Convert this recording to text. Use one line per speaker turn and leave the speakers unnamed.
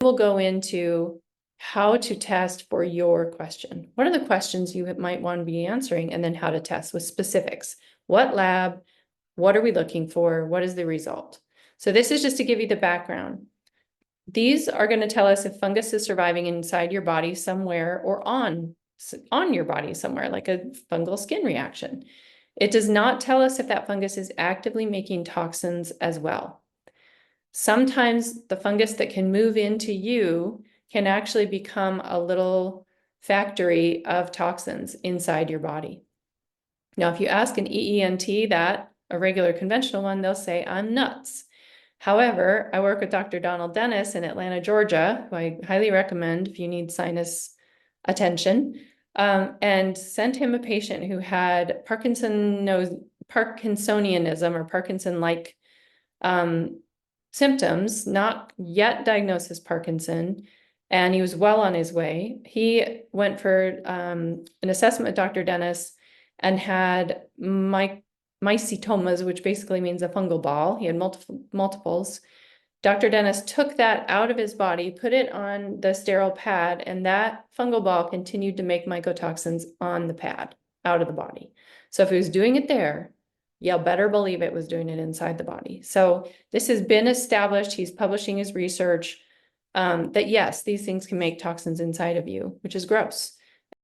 We'll go into how to test for your question. What are the questions you might want to be answering, and then how to test with specifics. What lab? What are we looking for? What is the result? So this is just to give you the background. These are going to tell us if fungus is surviving inside your body somewhere or on your body somewhere, like a fungal skin reaction. It does not tell us if that fungus is actively making toxins as well. Sometimes the fungus that can move into you can actually become a little factory of toxins inside your body. Now, if you ask an EENT that, a regular conventional one, they'll say, I'm nuts. However, I work with Dr. Donald Dennis in Atlanta, Georgia, who I highly recommend if you need sinus attention, and sent him a patient who had Parkinsonianism or Parkinson-like symptoms, not yet diagnosed as Parkinson, and he was well on his way. He went for an assessment with Dr. Dennis and had mycetomas, which basically means a fungal ball. He had multiples. Dr. Dennis took that out of his body, put it on the sterile pad, and that fungal ball continued to make mycotoxins on the pad, out of the body. So if he was doing it there, you'll better believe it was doing it inside the body. So this has been established. He's publishing his research that yes, these things can make toxins inside of you, which is gross.